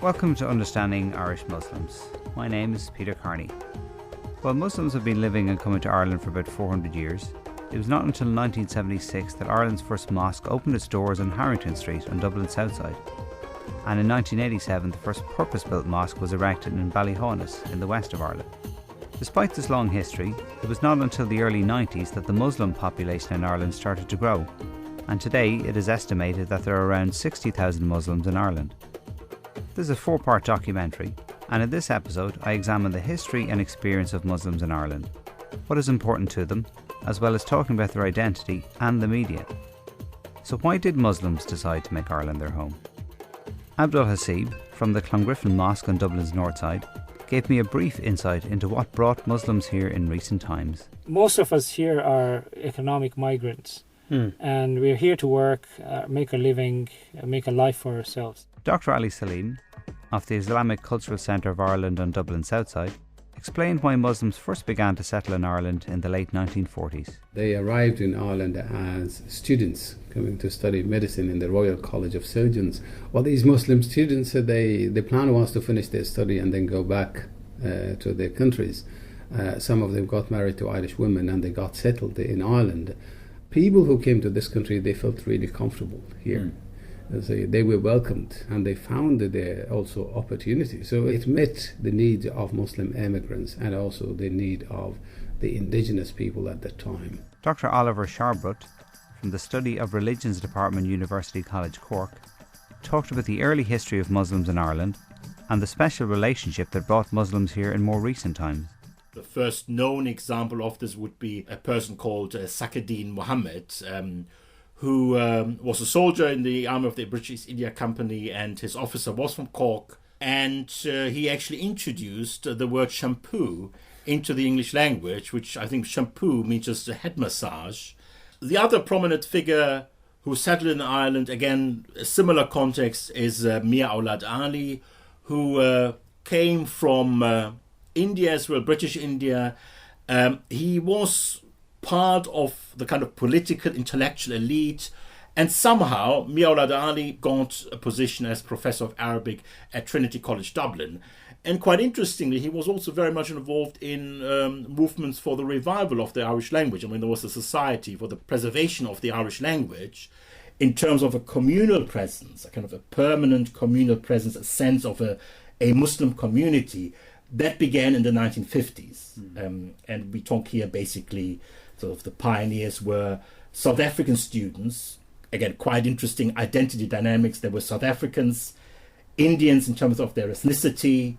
Welcome to Understanding Irish Muslims. My name is Peter Carney. While Muslims have been living and coming to Ireland for about 400 years, it was not until 1976 that Ireland's first mosque opened its doors on Harrington Street on Dublin's south side. And in 1987 the first purpose-built mosque was erected in Ballyhaunis in the west of Ireland. Despite this long history, it was not until the early 90s that the Muslim population in Ireland started to grow, and today it is estimated that there are around 60,000 Muslims in Ireland. This is a 4-part documentary, and in this episode I examine the history and experience of Muslims in Ireland, what is important to them, as well as talking about their identity and the media. So why did Muslims decide to make Ireland their home? Abdul Hasib, from the Clongriffin Mosque on Dublin's north side, gave me a brief insight into what brought Muslims here in recent times. Most of us here are economic migrants, and we're here to work, make a living, make a life for ourselves. Dr. Ali Salim, of the Islamic Cultural Centre of Ireland on Dublin's south side, explained why Muslims first began to settle in Ireland in the late 1940s. They arrived in Ireland as students coming to study medicine in the Royal College of Surgeons. Well, these Muslim students, the plan was to finish their study and then go back to their countries. Some of them got married to Irish women and they got settled in Ireland. People who came to this country, they felt really comfortable here. They were welcomed and they found there also opportunity. So it met the needs of Muslim immigrants and also the need of the indigenous people at that time. Dr. Oliver Sharbrut, from the Study of Religions Department, University College Cork, talked about the early history of Muslims in Ireland and the special relationship that brought Muslims here in more recent times. The first known example of this would be a person called Sakaddin Muhammad, who was a soldier in the army of the British East India Company, and his officer was from Cork, and he actually introduced the word shampoo into the English language, which I think shampoo means just a head massage. The other prominent figure who settled in Ireland, again, a similar context, is Mir Aulad Ali, who came from India as well, British India. He was part of the kind of political intellectual elite, and somehow Mir Aulad Ali got a position as Professor of Arabic at Trinity College Dublin. And quite interestingly, he was also very much involved in movements for the revival of the Irish language. I mean, there was a society for the preservation of the Irish language in terms of a communal presence, a kind of a permanent communal presence, a sense of a Muslim community that began in the 1950s. And we talk here basically sort of the pioneers were South African students. Again, quite interesting identity dynamics. There were South Africans, Indians in terms of their ethnicity,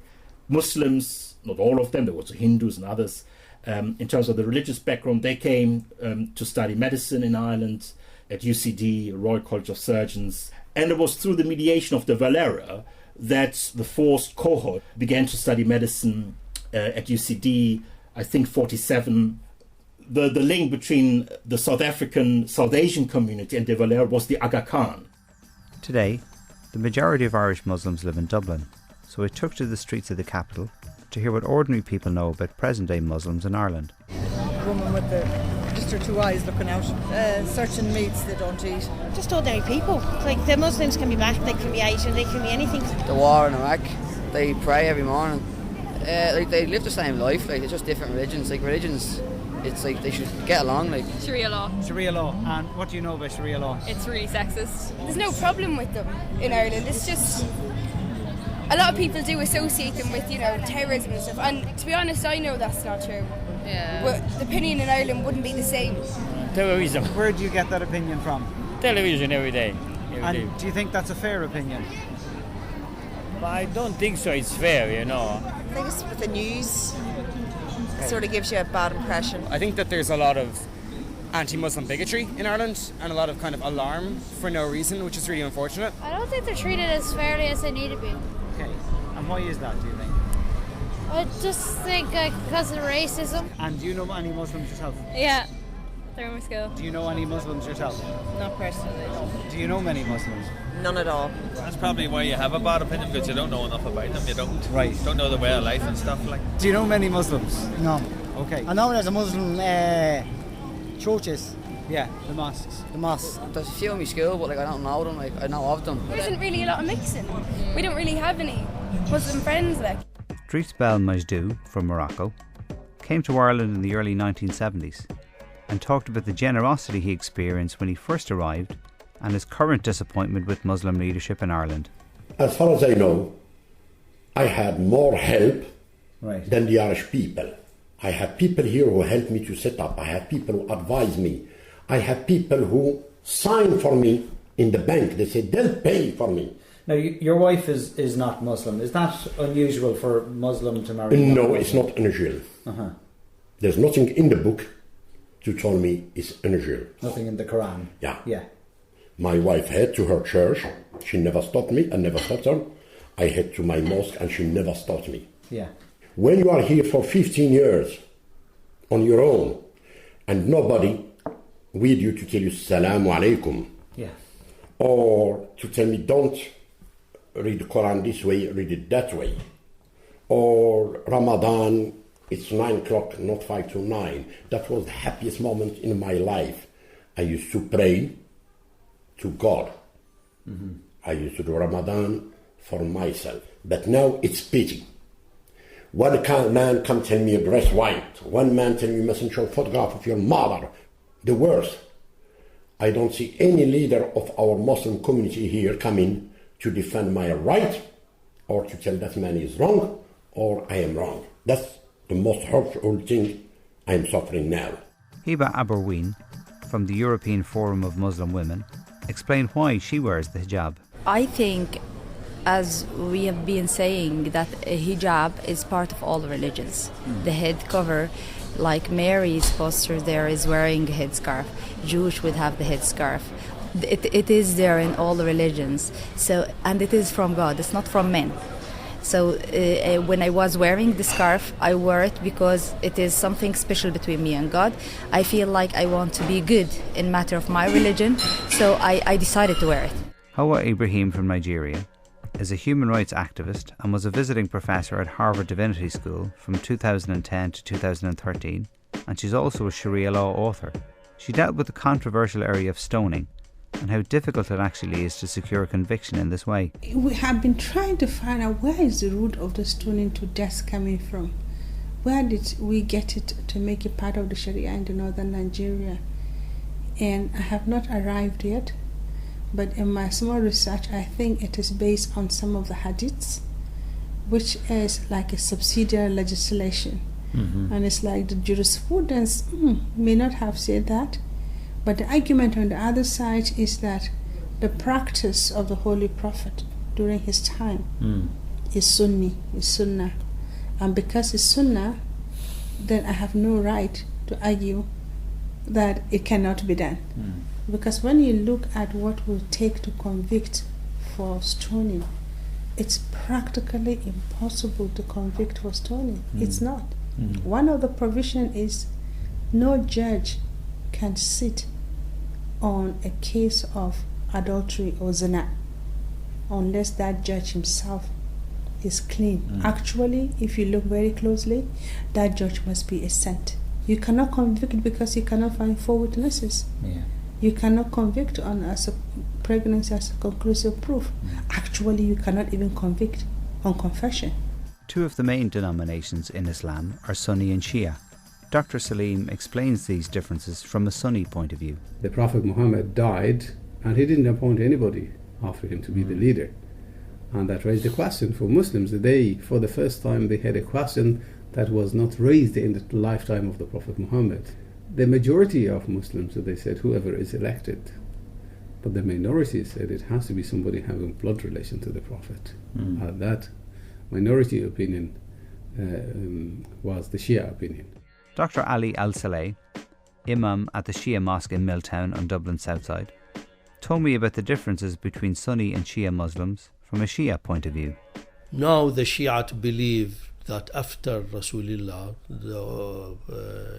Muslims, not all of them, there were also Hindus and others. In terms of the religious background, they came to study medicine in Ireland at UCD, Royal College of Surgeons. And it was through the mediation of de Valera that the forced cohort began to study medicine at UCD, I think 47. The link between the South African, South Asian community and de Valera was the Aga Khan. Today, the majority of Irish Muslims live in Dublin, so I took to the streets of the capital to hear what ordinary people know about present-day Muslims in Ireland. The woman with just her two eyes looking out, searching meats they don't eat. Just ordinary people. Like, the Muslims can be black, they can be Asian, they can be anything. The war in Iraq, they pray every morning. They live the same life, like, it's just different religions. Like, religions, it's like they should get along. Like Sharia law. Sharia law. And what do you know about Sharia law? It's really sexist. There's no problem with them in Ireland. It's just a lot of people do associate them with, terrorism and stuff. And to be honest, I know that's not true. Yeah. But the opinion in Ireland wouldn't be the same. Television. Where do you get that opinion from? Television every day. And do you think that's a fair opinion? I don't think so. It's fair, I think it's with the news. It sort of gives you a bad impression. I think that there's a lot of anti-Muslim bigotry in Ireland and a lot of kind of alarm for no reason, which is really unfortunate. I don't think they're treated as fairly as they need to be. Okay. And why is that, do you think? I just think because of racism. And do you know any Muslims yourself? Yeah, they're in my school. Do you know any Muslims yourself? Not personally. Do you know many Muslims? None at all. That's probably why you have a bad opinion, because you don't know enough about them. You don't know the way of life and stuff like. Do you know many Muslims? No. Okay. I know there's a Muslim churches. Yeah, the mosques. The mosques. There's a few in my school, but I don't know them. I know of them. There isn't really a lot of mixing. We don't really have any. Muslim friends, like. Dries Bel Majdou from Morocco came to Ireland in the early 1970s and talked about the generosity he experienced when he first arrived and his current disappointment with Muslim leadership in Ireland. As far as I know, I had more help than the Irish people. I have people here who helped me to set up. I have people who advise me. I have people who sign for me in the bank. They say they'll pay for me. Now, your wife is not Muslim. Is that unusual for a Muslim to marry? No, it's not unusual. Uh-huh. There's nothing in the book to tell me it's unusual. Nothing in the Quran? Yeah. My wife head to her church. She never stopped me. I never stopped her. I head to my mosque and she never stopped me. Yeah. When you are here for 15 years on your own and nobody with you to tell you Salamu Alaikum, or to tell me don't read the Quran this way, read it that way, or Ramadan, it's 9 o'clock, not 5 to 9. That was the happiest moment in my life. I used to pray to God. Mm-hmm. I used to do Ramadan for myself. But now it's pity. One man come tell me dress white. One man tell me you mustn't show photograph of your mother. The worst. I don't see any leader of our Muslim community here coming to defend my right or to tell that man is wrong or I am wrong. That's the most hurtful thing I'm suffering now. Hiba Aberween from the European Forum of Muslim Women explained why she wears the hijab. I think, as we have been saying, that a hijab is part of all religions. The head cover, like Mary's poster there is wearing a headscarf. Jewish would have the headscarf. It is there in all the religions. So, and it is from God. It's not from men. So when I was wearing the scarf, I wore it because it is something special between me and God. I feel like I want to be good in matter of my religion, so I decided to wear it. Hawa Ibrahim from Nigeria is a human rights activist and was a visiting professor at Harvard Divinity School from 2010 to 2013, and she's also a Sharia law author. She dealt with the controversial area of stoning and how difficult it actually is to secure a conviction in this way. We have been trying to find out where is the root of the stoning to death coming from. Where did we get it to make it part of the Sharia in the northern Nigeria? And I have not arrived yet, but in my small research I think it is based on some of the hadiths, which is like a subsidiary legislation. Mm-hmm. And it's like the jurisprudence may not have said that, but the argument on the other side is that the practice of the Holy Prophet during his time is Sunni, is Sunnah. And because it's Sunnah, then I have no right to argue that it cannot be done. Because when you look at what will take to convict for stoning, it's practically impossible to convict for stoning. It's not. One of the provisions is no judge can sit on a case of adultery or zina unless that judge himself is clean. Actually, if you look very closely, that judge must be a saint. You cannot convict because you cannot find 4 witnesses. You cannot convict on as a pregnancy as a conclusive proof. Actually, you cannot even convict on confession. 2 of the main denominations in Islam are Sunni and Shia. Dr. Salim explains these differences from a Sunni point of view. The Prophet Muhammad died and he didn't appoint anybody after him to be the leader. And that raised a question for Muslims. For the first time, they had a question that was not raised in the lifetime of the Prophet Muhammad. The majority of Muslims, they said, whoever is elected. But the minority said it has to be somebody having blood relation to the Prophet. That minority opinion was the Shia opinion. Dr. Ali Al-Saleh, Imam at the Shia Mosque in Milltown on Dublin's south side, told me about the differences between Sunni and Shia Muslims from a Shia point of view. Now the Shiite believe that after Rasulullah,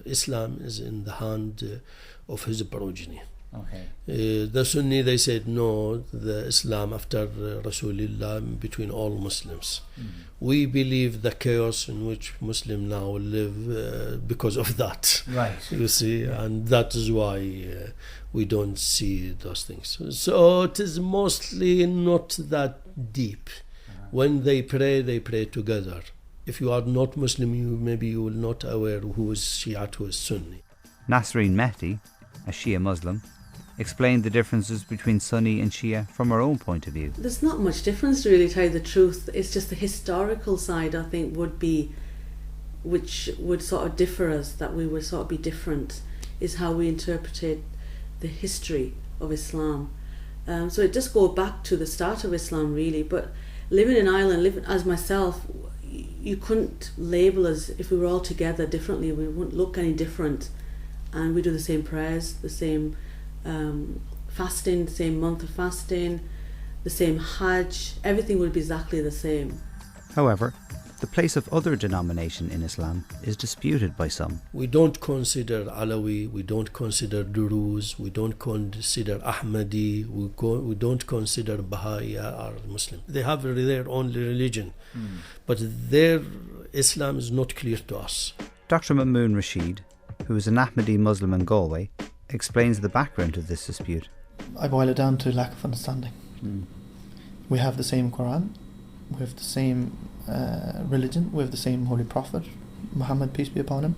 Islam is in the hand of his progeny. The Sunni, they said no, the Islam after Rasulullah between all Muslims. We believe the chaos in which Muslims now live because of that. You see, and that is why we don't see those things. So it is mostly not that deep. When they pray together. If you are not Muslim, maybe you will not aware who is Shia, who is Sunni. Nasreen Mehdi, a Shia Muslim, explained the differences between Sunni and Shia from her own point of view. There's not much difference, to really tell you the truth. It's just the historical side, I think, which would sort of differ us, that we would sort of be different, is how we interpreted the history of Islam. So it does go back to the start of Islam, really. But living in Ireland, living as myself, you couldn't label us, if we were all together differently, we wouldn't look any different. And we do the same prayers, the same fasting, the same month of fasting, the same Hajj, everything would be exactly the same. However, the place of other denomination in Islam is disputed by some. We don't consider Alawi, we don't consider Duruz, we don't consider Ahmadi, we don't consider Baha'i or Muslim. They have their own religion, but their Islam is not clear to us. Dr. Mamoon Rashid, who is an Ahmadi Muslim in Galway, explains the background of this dispute. I boil it down to lack of understanding. We have the same Quran, we have the same religion, we have the same Holy Prophet, Muhammad, peace be upon him.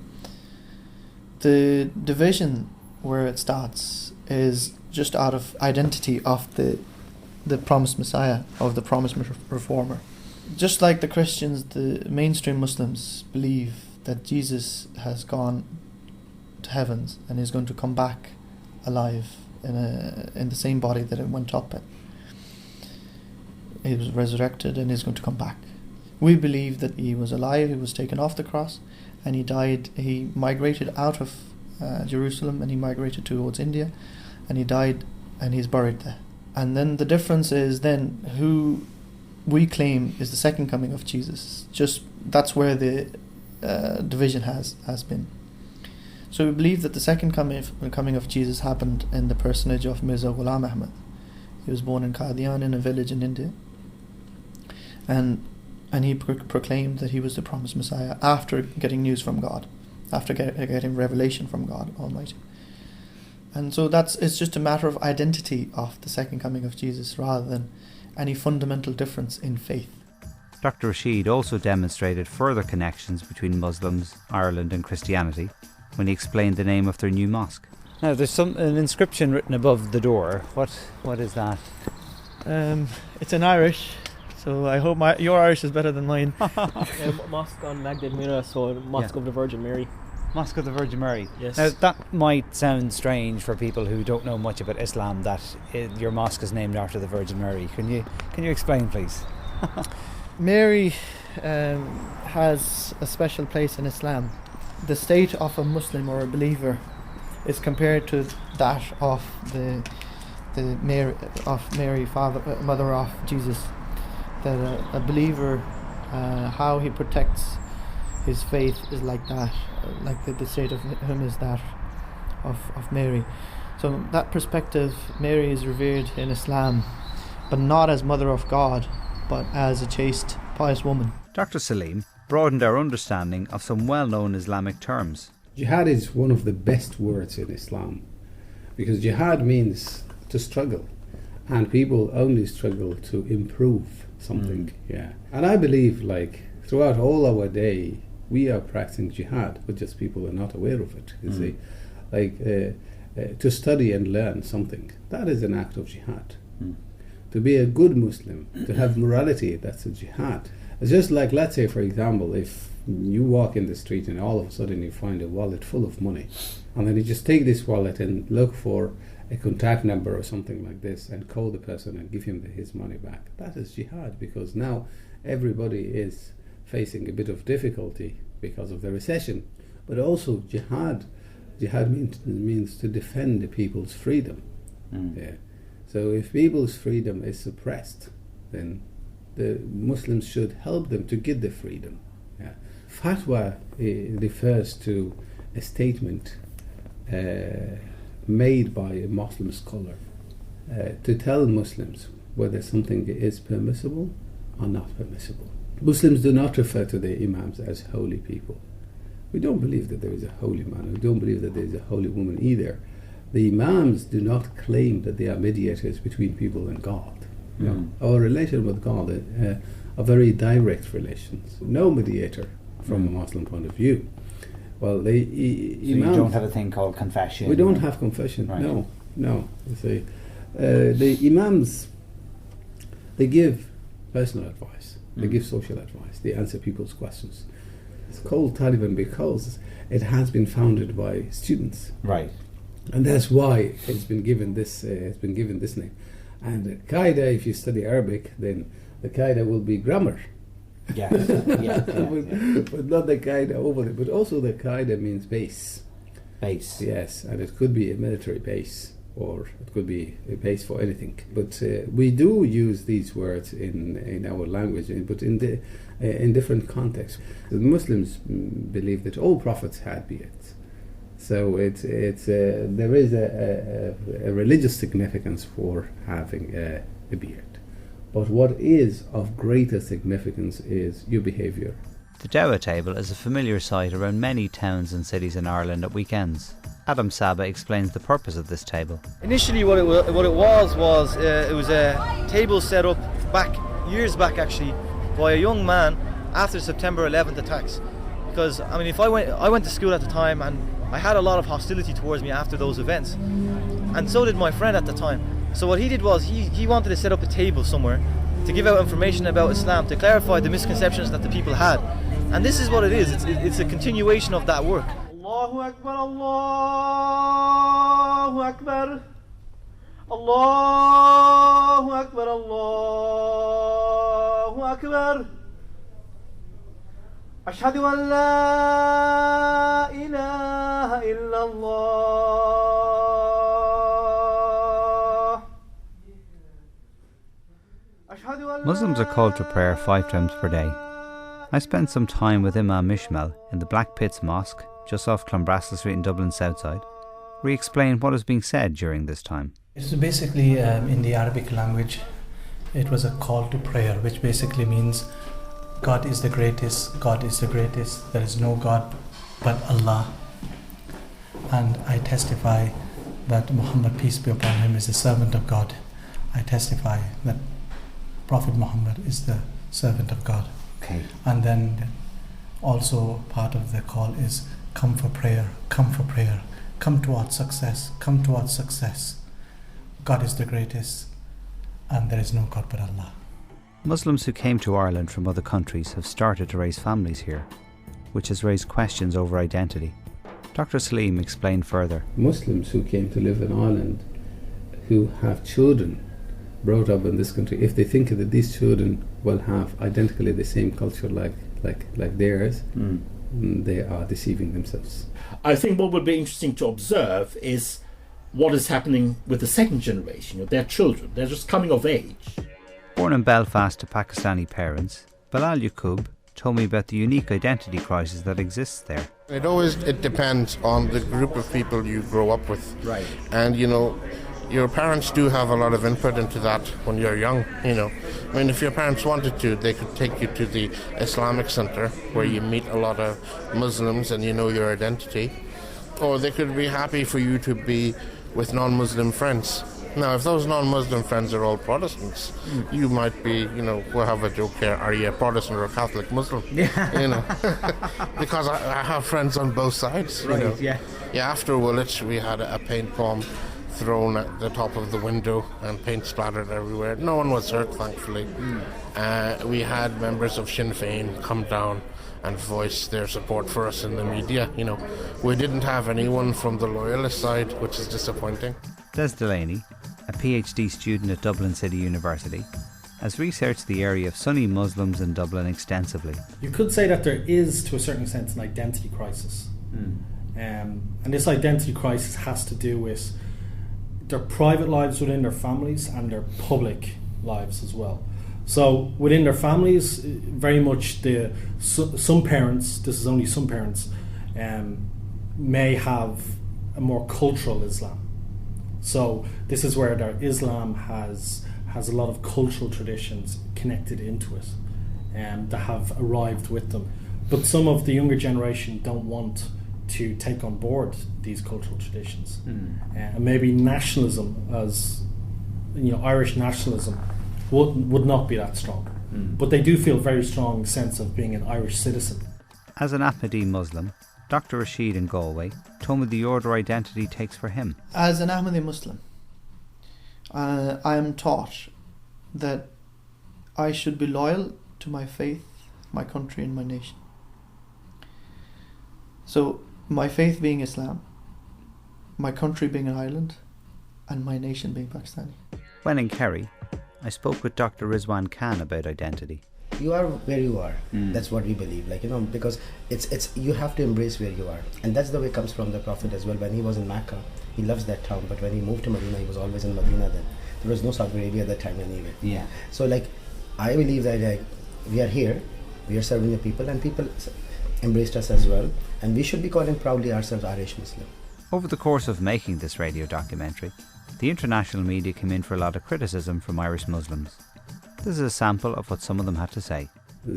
The division where it starts is just out of identity of the promised Messiah, of the promised Reformer. Just like the Christians, the mainstream Muslims believe that Jesus has gone to heavens and is going to come back alive in the same body that it went up in. He was resurrected and is going to come back. We believe that he was alive, he was taken off the cross, and he died. He migrated out of Jerusalem and he migrated towards India, and he died and he's buried there. And then the difference is then who we claim is the second coming of Jesus. Just that's where the division has been. So we believe that the second coming of Jesus happened in the personage of Mirza Ghulam Ahmad. He was born in Qadian, in a village in India, and he proclaimed that he was the promised Messiah after getting news from God, after getting revelation from God Almighty. And so it's just a matter of identity of the second coming of Jesus rather than any fundamental difference in faith. Dr. Rashid also demonstrated further connections between Muslims, Ireland and Christianity when he explained the name of their new mosque. Now there's an inscription written above the door. What is that? It's in Irish, so I hope your Irish is better than mine. Mosque on Magdalene Mira, so Mosque of the Virgin Mary. Mosque of the Virgin Mary. Yes. Now that might sound strange for people who don't know much about Islam, that your mosque is named after the Virgin Mary. Can you explain, please? Mary has a special place in Islam. The state of a Muslim or a believer is compared to that of the Mary, mother of Jesus. That a believer, how he protects his faith is like that, like the state of him is that of Mary. So that perspective, Mary is revered in Islam, but not as mother of God, but as a chaste, pious woman. Dr. Salim broadened our understanding of some well-known Islamic terms. Jihad is one of the best words in Islam, because jihad means to struggle, and people only struggle to improve something. And I believe, like, throughout all our day we are practicing jihad, but just people are not aware of it. You see, like to study and learn something, that is an act of jihad. To be a good Muslim, to have morality, that's a jihad. It's just like, let's say, for example, if you walk in the street and all of a sudden you find a wallet full of money, and then you just take this wallet and look for a contact number or something like this and call the person and give him his money back. That is jihad, because now everybody is facing a bit of difficulty because of the recession. But also jihad means to defend the people's freedom. So if people's freedom is suppressed, then the Muslims should help them to get the freedom. Fatwa refers to a statement made by a Muslim scholar to tell Muslims whether something is permissible or not permissible. Muslims do not refer to their imams as holy people. We don't believe that there is a holy man. We don't believe that there is a holy woman either. The imams do not claim that they are mediators between people and God. Our relation with God are very direct relations. No mediator from a Muslim point of view. Well, so you don't have a thing called confession? We don't have confession, right. no. You see, the imams, they give personal advice, they give social advice, they answer people's questions. It's called Taliban because it has been founded by students. Right. And that's why it's been given this name. And Qaeda, if you study Arabic, then the Qaeda will be grammar. Yes. But not the Qaeda over there. But also the Qaeda means base. Base. Yes, and it could be a military base, or it could be a base for anything. But we do use these words in our language, but in different contexts. The Muslims believe that all prophets had beards. So there is a religious significance for having a beard. But what is of greater significance is your behaviour. The Dawah table is a familiar sight around many towns and cities in Ireland at weekends. Adam Saba explains the purpose of this table. Initially what it was it was a table set up years back actually by a young man after the September 11th attacks. Because I mean, I went to school at the time and I had a lot of hostility towards me after those events, and so did my friend at the time. So what he did was he wanted to set up a table somewhere to give out information about Islam, to clarify the misconceptions that the people had. And this is what it is. It's a continuation of that work. Allahu Akbar, Allahu Akbar, Allahu Akbar, Allahu Akbar. Ashhadu an la ilaha illallah. Muslims are called to prayer 5 times per day. I spent some time with Imam Ishmael in the Black Pits Mosque, just off Clonbrassil Street in Dublin Southside, where he explained what was being said during this time. It's basically, in the Arabic language, it was a call to prayer, which basically means God is the greatest, God is the greatest, there is no God but Allah. And I testify that Muhammad, peace be upon him, is the servant of God. I testify that Prophet Muhammad is the servant of God. Okay. And then also part of the call is come for prayer, come for prayer, come towards success, come towards success. God is the greatest and there is no God but Allah. Muslims who came to Ireland from other countries have started to raise families here, which has raised questions over identity. Dr. Salim explained further. Muslims who came to live in Ireland, who have children brought up in this country, if they think that these children will have identically the same culture like theirs, they are deceiving themselves. I think what would be interesting to observe is what is happening with the second generation, their children. They're just coming of age. Born in Belfast to Pakistani parents, Bilal Yaqub told me about the unique identity crisis that exists there. It depends on the group of people you grow up with. Right. And your parents do have a lot of input into that when you're young, I mean, if your parents wanted to, they could take you to the Islamic Center where you meet a lot of Muslims and you know your identity. Or they could be happy for you to be with non-Muslim friends. Now, if those non-Muslim friends are all Protestants, you might be, we'll have a joke here, are you a Protestant or a Catholic Muslim? Because I have friends on both sides, Right, yeah. Yeah, after Woolwich, we had a paint bomb thrown at the top of the window and paint splattered everywhere. No one was hurt, thankfully. We had members of Sinn Féin come down and voice their support for us in the media. We didn't have anyone from the loyalist side, which is disappointing. Des Delaney, a PhD student at Dublin City University, has researched the area of Sunni Muslims in Dublin extensively. You could say that there is, to a certain sense, an identity crisis. And this identity crisis has to do with their private lives within their families and their public lives as well. So within their families, very much some parents, this is only some parents, may have a more cultural Islam. So this is where their Islam has a lot of cultural traditions connected into it that have arrived with them. But some of the younger generation don't want to take on board these cultural traditions. And maybe nationalism, as Irish nationalism, would not be that strong. But they do feel a very strong sense of being an Irish citizen. As an Ahmadi Muslim, Dr. Rashid in Galway told me the order identity takes for him. As an Ahmadi Muslim, I am taught that I should be loyal to my faith, my country and my nation. So my faith being Islam, my country being Ireland, and my nation being Pakistani. When in Kerry, I spoke with Dr. Rizwan Khan about identity. You are where you are. That's what we believe. Because it's you have to embrace where you are, and that's the way it comes from the Prophet as well. When he was in Mecca, he loves that town, but when he moved to Medina, he was always in Medina. Then there was no Saudi Arabia at that time anyway. Yeah. So I believe that we are here, we are serving the people, and people embraced us as well, and we should be calling proudly ourselves Irish Muslim. Over the course of making this radio documentary, the international media came in for a lot of criticism from Irish Muslims. This is a sample of what some of them had to say.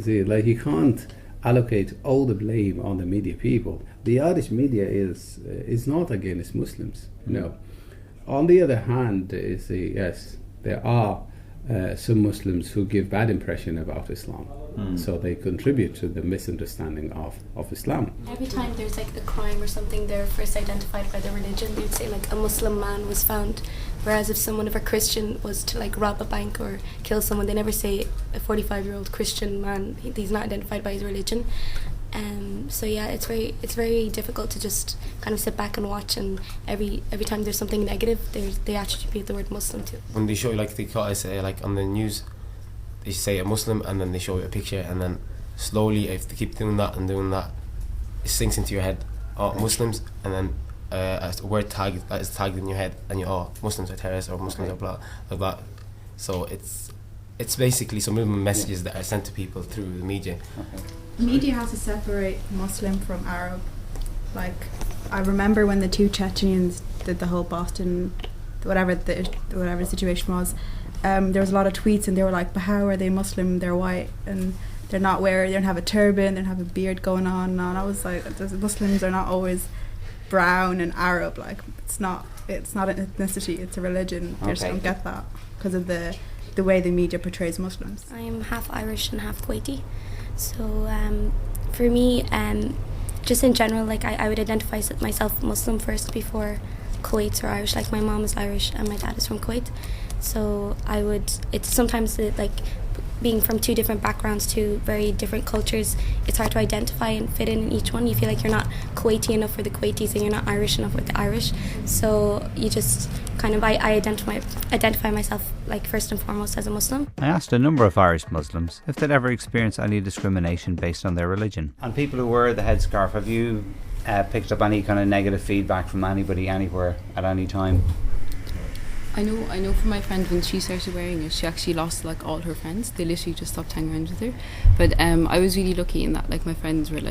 See, you can't allocate all the blame on the media people. The Irish media is not against Muslims. No. On the other hand, yes, there are some Muslims who give bad impression about Islam. So they contribute to the misunderstanding of Islam. Every time there's a crime or something, they're first identified by their religion. They'd say a Muslim man was found, whereas if a Christian was to rob a bank or kill someone, they never say a 45-year-old Christian man. He's not identified by his religion. So yeah, it's very difficult to just kind of sit back and watch, and every time there's something negative, they attribute the word Muslim to. When they show they say on the news, they say a Muslim, and then they show you a picture, and then slowly, if they keep doing that, it sinks into your head. Oh, Muslims, and then a word tag that is tagged in your head, and Muslims are terrorists, or Muslims are blah, like that. So it's basically some little messages that are sent to people through the media. Media has to separate Muslim from Arab. I remember when the two Chechens did the whole Boston, whatever the situation was, there was a lot of tweets, and they were like, but how are they Muslim? They're white, and they don't have a turban, they don't have a beard going on. And I was like, Muslims are not always brown and Arab. It's not an ethnicity, it's a religion. They just don't get that because of the way the media portrays Muslims. I'm half Irish and half Kuwaiti. So for me, just in general, I would identify myself Muslim first before Kuwait or Irish. My mom is Irish and my dad is from Kuwait. So it's sometimes being from two different backgrounds, two very different cultures, it's hard to identify and fit in each one. You feel like you're not Kuwaiti enough for the Kuwaitis and you're not Irish enough with the Irish. So you just I identify myself first and foremost as a Muslim. I asked a number of Irish Muslims if they'd ever experienced any discrimination based on their religion. And people who wear the headscarf, have you picked up any kind of negative feedback from anybody anywhere at any time? I know from my friend, when she started wearing it, she actually lost all her friends. They literally just stopped hanging around with her. But I was really lucky in that my friends were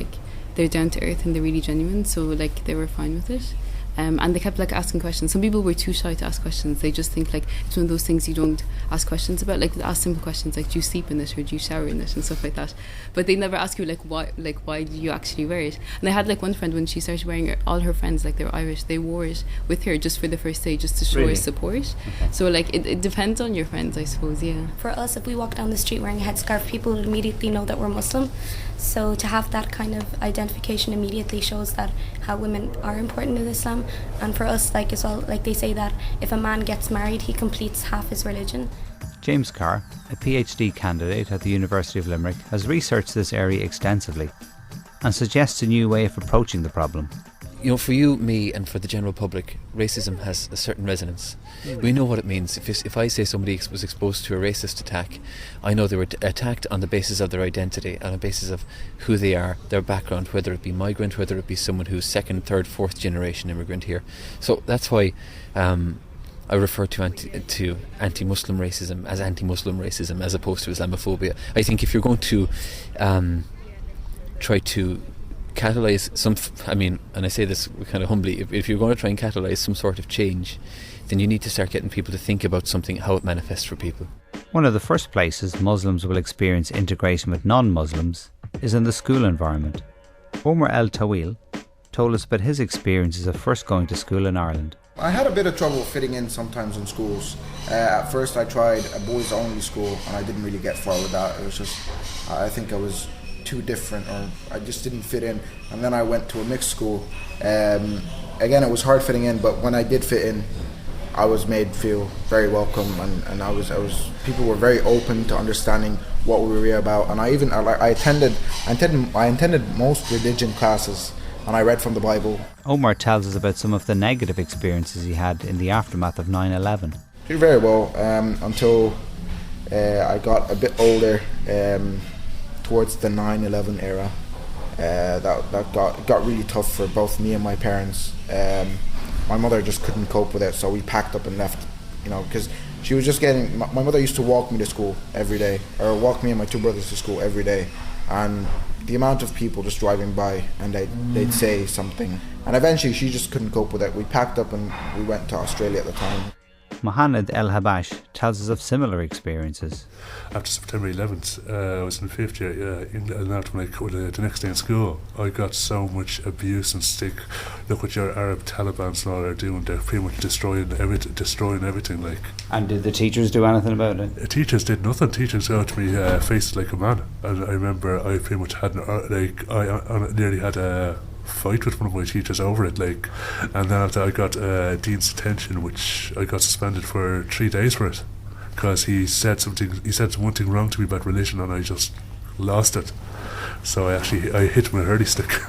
they're down to earth and they're really genuine, so they were fine with it. And they kept asking questions. Some people were too shy to ask questions. They just think it's one of those things you don't ask questions about. Ask simple questions do you sleep in it or do you shower in it and stuff like that. But they never ask you why do you actually wear it. And I had one friend, when she started wearing it, all her friends they were Irish, they wore it with her just for the first day, just to show her support. Okay. So it depends on your friends, I suppose. Yeah. For us, if we walk down the street wearing a headscarf, people would immediately know that we're Muslim. So to have that kind of identification immediately shows that how women are important in Islam. And for us, as well, they say that if a man gets married, he completes half his religion. James Carr, a PhD candidate at the University of Limerick, has researched this area extensively and suggests a new way of approaching the problem. For you, me, and for the general public, racism has a certain resonance. We know what it means. If I say somebody was exposed to a racist attack, I know they were attacked on the basis of their identity, on the basis of who they are, their background, whether it be migrant, whether it be someone who's second, third, fourth generation immigrant here. So that's why I refer to anti-Muslim racism as anti-Muslim racism as opposed to Islamophobia. I think if you're going to try to catalyse and I say this kind of humbly, if you're going to try and catalyse some sort of change, then you need to start getting people to think about something, how it manifests for people. One of the first places Muslims will experience integration with non-Muslims is in the school environment. Omar El Tawil told us about his experiences of first going to school in Ireland. I had a bit of trouble fitting in sometimes in schools. At first I tried a boys only school and I didn't really get far with that. It was just, I think I was too different, or I just didn't fit in. And then I went to a mixed school. Again, it was hard fitting in, but when I did fit in, I was made feel very welcome, and I was people were very open to understanding what we were about. And I attended most religion classes, and I read from the Bible. Omar tells us about some of the negative experiences he had in the aftermath of 9/11. Did very well until I got a bit older, towards the 9/11 era. That got really tough for both me and my parents. My mother just couldn't cope with it, so we packed up and left, because she was just getting, my mother used to walk me to school every day, or walk me and my two brothers to school every day, and the amount of people just driving by and they'd say something, and eventually she just couldn't cope with it. We packed up and we went to Australia at the time. Mohamed El Habash tells us of similar experiences. After September 11th, I was in the 5th year, and after the next day in school, I got so much abuse and stick. Look what your Arab Taliban and all are doing. They're pretty much destroying everything. Like. And did the teachers do anything about it? The teachers did nothing. Teachers got to me faced like a man, and I remember I pretty much had I nearly had a fight with one of my teachers over it, and then after I got Dean's detention, which I got suspended for 3 days for it, because he said one thing wrong to me about religion, and I just lost it. So I hit my hurley stick.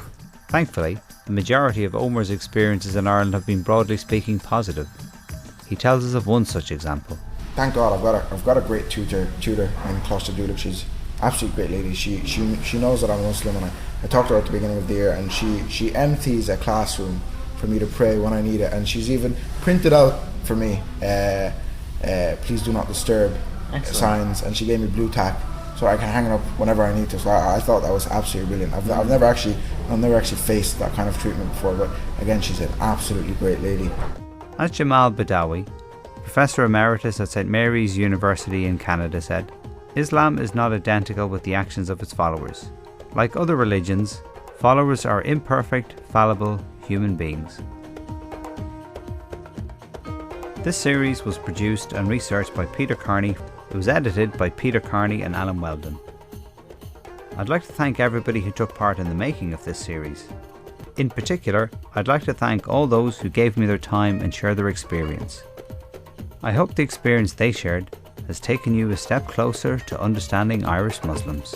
Thankfully, the majority of Omar's experiences in Ireland have been, broadly speaking, positive. He tells us of one such example. Thank God I've got a great tutor in Cluster Dulux. She's absolutely great lady. She knows that I'm Muslim, and I talked to her at the beginning of the year, and she empties a classroom for me to pray when I need it, and she's even printed out for me please do not disturb signs, and she gave me blue tack so I can hang it up whenever I need to. So I thought that was absolutely brilliant. I've never actually faced that kind of treatment before, but again, she's an absolutely great lady. As Jamal Badawi, Professor Emeritus at St Mary's University in Canada, said, Islam is not identical with the actions of its followers. Like other religions, followers are imperfect, fallible human beings. This series was produced and researched by Peter Carney. It was edited by Peter Carney and Alan Weldon. I'd like to thank everybody who took part in the making of this series. In particular, I'd like to thank all those who gave me their time and shared their experience. I hope the experience they shared has taken you a step closer to understanding Irish Muslims.